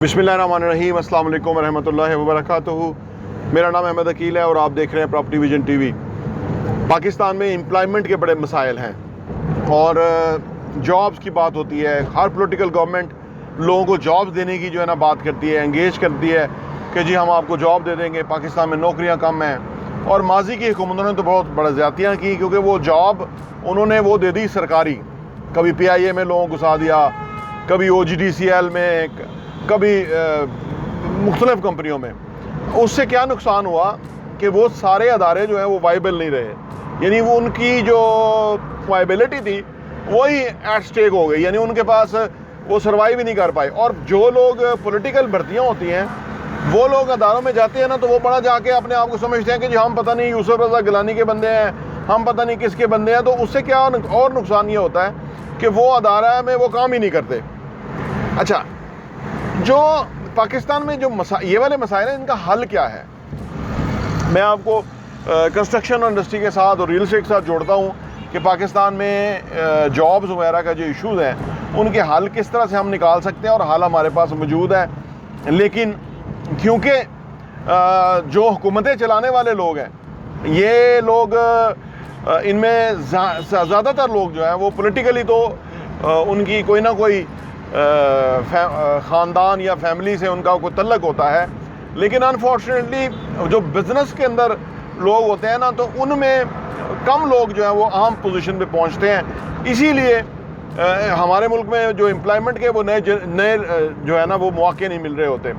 बिस्मिल्लाहिर्रहमानिर्रहीम, अस्सलाम वालेकुम रहमतुल्लाहि व बरकातुहू। मेरा नाम अहमद अकील है और आप देख रहे हैं प्रॉपर्टी विजन टीवी। पाकिस्तान में एम्प्लॉयमेंट के बड़े मसाइल हैं और जॉब्स की बात होती है। हर पॉलिटिकल गवर्नमेंट लोगों को जॉब्स देने की जो है ना बात करती है, एंगेज करती है कि जी हम आपको जॉब दे देंगे। पाकिस्तान में नौकरियाँ कम हैं और माजी की हुकूमतों ने तो बहुत बड़ा ज़्यादतियाँ की, क्योंकि वो जॉब उन्होंने वो दे दी सरकारी। कभी PIA में लोगों को घुसा दिया, कभी OGDCL में, कभी मुख्तलिफ कंपनियों में। उससे क्या नुकसान हुआ कि वो सारे अदारे जो हैं वो वाइबल नहीं रहे, यानी वो उनकी जो वाइबिलिटी थी वही एट स्टेक हो गई, यानी उनके पास वो सर्वाइव ही नहीं कर पाए। और जो लोग पॉलिटिकल भर्तियाँ होती हैं वो लोग अदारों में जाते हैं ना, तो वो बड़ा जाके अपने आप को समझते हैं कि जी हम पता नहीं यूसुफ रज़ा गिलानी के बंदे हैं, हम पता नहीं किसके बंदे हैं। तो उससे क्या और नुकसान ये होता है कि वो अदारा में वो काम ही नहीं करते। अच्छा, जो पाकिस्तान में जो ये वाले मसाइल हैं, इनका हल क्या है? मैं आपको कंस्ट्रक्शन इंडस्ट्री के साथ और रियल एस्टेट के साथ जोड़ता हूँ कि पाकिस्तान में जॉब्स वगैरह का जो इश्यूज़ हैं उनके हल किस तरह से हम निकाल सकते हैं, और हल हमारे पास मौजूद है। लेकिन क्योंकि जो हुकूमतें चलाने वाले लोग हैं, ये लोग इनमें ज़्यादातर लोग जो हैं वो पॉलिटिकली तो उनकी कोई ना कोई ख़ानदान या फैमिली से उनका कोई तल्लक होता है, लेकिन अनफॉर्चुनेटली जो बिज़नेस के अंदर लोग होते हैं ना, तो उनमें कम लोग जो हैं वो अहम पोजीशन पे पहुंचते हैं। इसीलिए हमारे मुल्क में जो एम्प्लॉयमेंट के वो नए जो है ना वो मौके नहीं मिल रहे होते।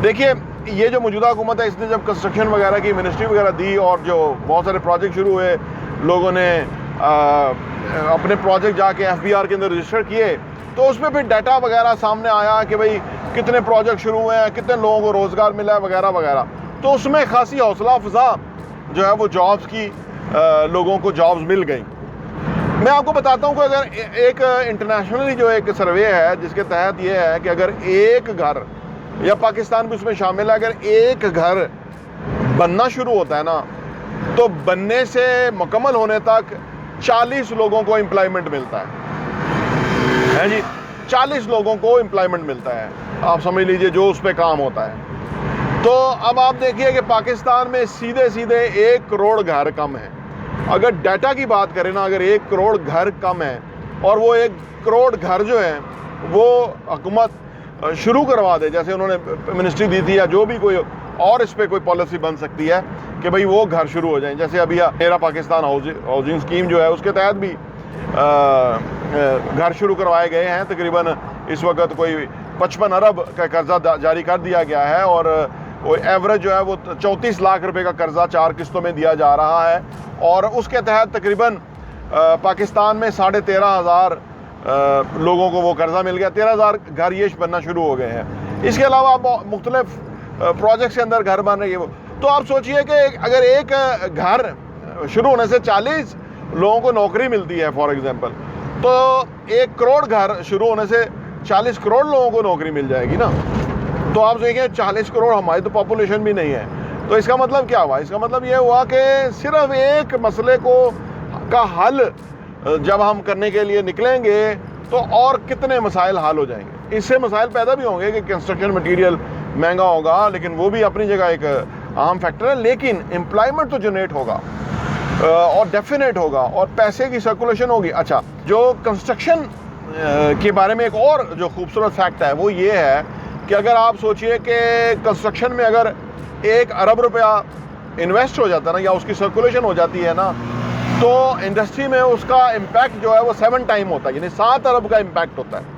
देखिए, ये जो मौजूदा हुकूमत है, इसने जब कंस्ट्रक्शन वगैरह की मिनिस्ट्री वगैरह दी और जो बहुत सारे प्रोजेक्ट शुरू हुए, लोगों ने अपने प्रोजेक्ट जाके FBR के अंदर रजिस्टर किए, तो उसमें फिर डाटा वगैरह सामने आया कि भाई कितने प्रोजेक्ट शुरू हुए हैं, कितने लोगों को रोज़गार मिला है वगैरह वगैरह। तो उसमें खासी हौसला अफजा जो है वो जॉब्स की लोगों को जॉब्स मिल गई। मैं आपको बताता हूँ कि अगर एक इंटरनेशनली जो एक सर्वे है जिसके तहत ये है कि अगर एक घर, या पाकिस्तान भी उसमें शामिल है, अगर एक घर बनना शुरू होता है ना, तो बनने से मुकम्मल होने तक 40 लोगों को एम्प्लॉयमेंट मिलता है जी। 40 लोगों को एम्प्लॉयमेंट मिलता है, आप समझ लीजिए, जो उस पर काम होता है। तो अब आप देखिए कि पाकिस्तान में सीधे सीधे 1 करोड़ घर कम है। अगर डाटा की बात करें ना, अगर 1 करोड़ घर कम है और वो 1 करोड़ घर जो है वो हुकूमत शुरू करवा दे, जैसे उन्होंने मिनिस्ट्री दी थी, या जो भी कोई और इस पर कोई पॉलिसी बन सकती है कि भाई वो घर शुरू हो जाएं, जैसे अभी मेरा पाकिस्तान हाउसिंग स्कीम जो है उसके तहत भी घर शुरू करवाए गए हैं। तकरीबन इस वक्त कोई 55 अरब का कर्जा जारी कर दिया गया है और वो एवरेज जो है वो 34 लाख रुपए का कर्जा 4 किस्तों में दिया जा रहा है। और उसके तहत तकरीबन पाकिस्तान में 13,500 लोगों को वो कर्जा मिल गया। 13,000 घर ये बनना शुरू हो गए हैं। इसके अलावा मुख्तलिफ प्रोजेक्ट्स के अंदर घर बन रही है। तो आप सोचिए कि अगर एक घर शुरू होने से 40 लोगों को नौकरी मिलती है फॉर एग्जांपल, तो 1 करोड़ घर शुरू होने से 40 करोड़ लोगों को नौकरी मिल जाएगी ना। तो आप देखिए 40 करोड़ हमारी तो पॉपुलेशन भी नहीं है। तो इसका मतलब क्या हुआ? इसका मतलब ये हुआ कि सिर्फ एक मसले का हल जब हम करने के लिए निकलेंगे तो और कितने मसाइल हल हो जाएंगे। इससे मसाइल पैदा भी होंगे कि कंस्ट्रक्शन मटीरियल महंगा होगा, लेकिन वो भी अपनी जगह एक अहम फैक्टर है। लेकिन एम्प्लॉयमेंट तो जनरेट होगा और डेफिनेट होगा और पैसे की सर्कुलेशन होगी। अच्छा, जो कंस्ट्रक्शन के बारे में एक और जो खूबसूरत फैक्ट है वो ये है कि अगर आप सोचिए कि कंस्ट्रक्शन में अगर 1 अरब रुपया इन्वेस्ट हो जाता है ना, या उसकी सर्कुलेशन हो जाती है ना, तो इंडस्ट्री में उसका इम्पैक्ट जो है वो 7 टाइम होता है, यानी 7 अरब का इम्पैक्ट होता है।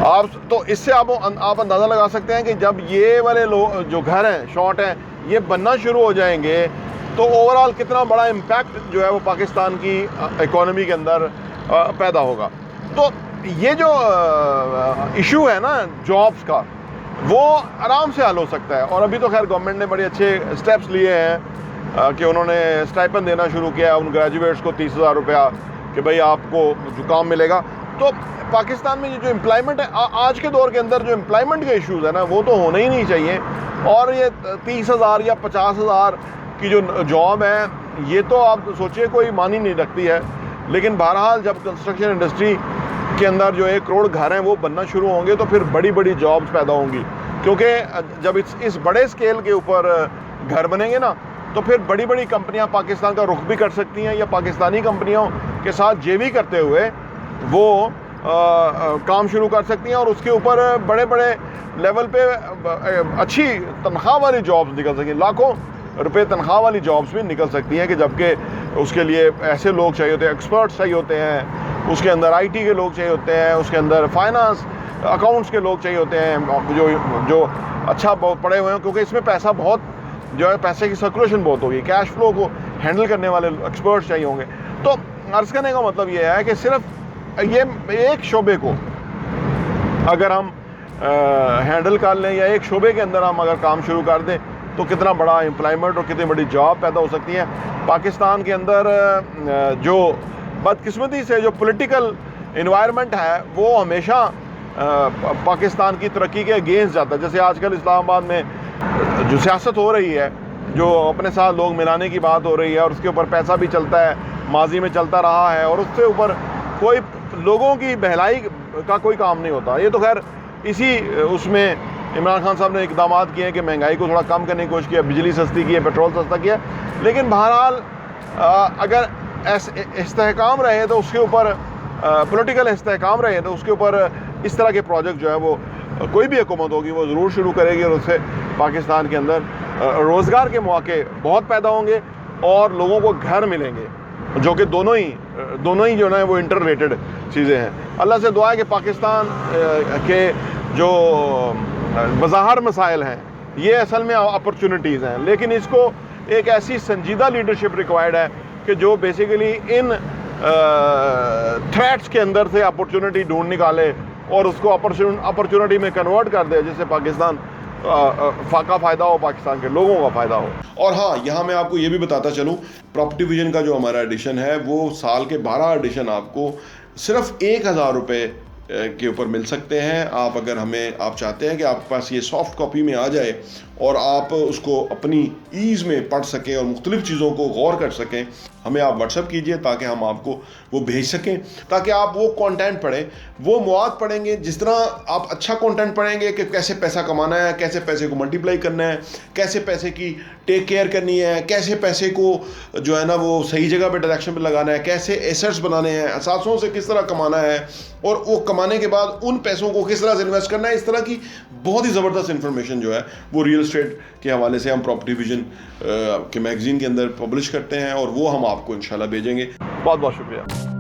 आप तो इससे आप अंदाज़ा लगा सकते हैं कि जब ये वाले लोग जो घर हैं, शॉर्ट हैं, ये बनना शुरू हो जाएंगे तो ओवरऑल कितना बड़ा इम्पैक्ट जो है वो पाकिस्तान की इकोनॉमी के अंदर पैदा होगा। तो ये जो इशू है ना जॉब्स का, वो आराम से हल हो सकता है। और अभी तो खैर गवर्नमेंट ने बड़े अच्छे स्टेप्स लिए हैं कि उन्होंने स्टाइपेंड देना शुरू किया है उन ग्रेजुएट्स को 30,000 रुपया कि भाई आपको जो काम मिलेगा। तो पाकिस्तान में ये जो एम्प्लॉयमेंट है, आज के दौर के अंदर जो एम्प्लॉयमेंट के इश्यूज़ है ना, वो तो होने ही नहीं चाहिए। और ये 30,000 या 50,000 की जो जॉब है, ये तो आप सोचिए कोई मान ही नहीं रखती है। लेकिन बहरहाल जब कंस्ट्रक्शन इंडस्ट्री के अंदर जो 1 करोड़ घर हैं वो बनना शुरू होंगे तो फिर बड़ी बड़ी जॉब्स पैदा होंगी। क्योंकि जब इस बड़े स्केल के ऊपर घर बनेंगे ना, तो फिर बड़ी बड़ी कंपनियां पाकिस्तान का रुख भी कर सकती हैं, या पाकिस्तानी कंपनियों के साथ जेवी करते हुए वो काम शुरू कर सकती हैं, और उसके ऊपर बड़े बड़े लेवल पे अच्छी तनख्वाह वाली जॉब्स निकल सकती हैं, लाखों रुपए तनख्वाह वाली जॉब्स भी निकल सकती हैं, कि जबकि उसके लिए ऐसे लोग चाहिए होते हैं, एक्सपर्ट्स चाहिए होते हैं, उसके अंदर आईटी के लोग चाहिए होते हैं, उसके अंदर फाइनेंस अकाउंट्स के लोग चाहिए होते हैं जो अच्छा बहुत पढ़े हुए हैं, क्योंकि इसमें पैसा बहुत जो है, पैसे की सर्कुलेशन बहुत होगी, कैश फ्लो को हैंडल करने वाले एक्सपर्ट्स चाहिए होंगे। तो अर्ज़ करने का मतलब ये है कि सिर्फ ये एक शोबे को अगर हम हैंडल कर लें, या एक शोबे के अंदर हम अगर काम शुरू कर दें, तो कितना बड़ा एम्प्लॉयमेंट और कितनी बड़ी जॉब पैदा हो सकती है। पाकिस्तान के अंदर जो बदकिस्मती से जो पॉलिटिकल इन्वायरमेंट है वो हमेशा पाकिस्तान की तरक्की के अगेंस्ट जाता है। जैसे आजकल इस्लामाबाद में जो सियासत हो रही है, जो अपने साथ लोग मिलाने की बात हो रही है, और उसके ऊपर पैसा भी चलता है, माजी में चलता रहा है, और उससे ऊपर कोई लोगों की बहलाई का कोई काम नहीं होता। ये तो खैर इसी उसमें इमरान खान साहब ने इकदाम किए हैं कि महंगाई को थोड़ा कम करने की कोशिश किया, बिजली सस्ती की है, पेट्रोल सस्ता किया, लेकिन बहरहाल अगर इस्तेहकाम रहे तो उसके ऊपर पॉलिटिकल इस्तेहकाम रहे तो उसके ऊपर इस तरह के प्रोजेक्ट जो है वो कोई भी हुकूमत होगी वो ज़रूर शुरू करेगी, और उससे पाकिस्तान के अंदर रोज़गार के मौके बहुत पैदा होंगे और लोगों को घर मिलेंगे, जो कि दोनों ही जो है वो इंटर रिलेटेड चीज़ें हैं। अल्लाह से दुआ है कि पाकिस्तान के जो बज़ाहिर मसाइल हैं ये असल में अपॉर्चुनिटीज़ हैं, लेकिन इसको एक ऐसी संजीदा लीडरशिप रिक्वायर्ड है कि जो बेसिकली इन थ्रेट्स के अंदर से अपॉर्चुनिटी ढूंढ निकाले और उसको अपॉर्चुनिटी में कन्वर्ट कर दे, जिससे पाकिस्तान का फ़ायदा हो, पाकिस्तान के लोगों का फ़ायदा हो। और हाँ, यहाँ मैं आपको ये भी बताता चलूँ, प्रॉपर्टी विजन का जो हमारा एडिशन है वो साल के 12 एडिशन आपको सिर्फ 1000 रुपये के ऊपर मिल सकते हैं। आप अगर आप चाहते हैं कि आपके पास ये सॉफ्ट कॉपी में आ जाए और आप उसको अपनी ईज़ में पढ़ सकें और मुख्तलिफ़ चीज़ों को गौर कर सकें, हमें आप व्हाट्सअप कीजिए ताकि हम आपको वो भेज सकें, ताकि आप वो कंटेंट पढ़ें, वो मवाद पढ़ेंगे। जिस तरह आप अच्छा कंटेंट पढ़ेंगे कि कैसे पैसा कमाना है, कैसे पैसे को मल्टीप्लाई करना है, कैसे पैसे की टेक केयर करनी है, कैसे पैसे को जो है ना वो सही जगह पे डायरेक्शन पे लगाना है, कैसे एसेट्स बनाने हैं, असासों से किस तरह कमाना है, और वो कमाने के बाद उन पैसों को किस तरह से इन्वेस्ट करना है, इस तरह की बहुत ही ज़बरदस्त इन्फॉर्मेशन जो है वो रियल एस्टेट के हवाले से हम प्रॉपर्टी विजन के मैगज़ीन के अंदर पब्लिश करते हैं, और वो हम आपको इंशाल्लाह भेजेंगे। बहुत बहुत शुक्रिया।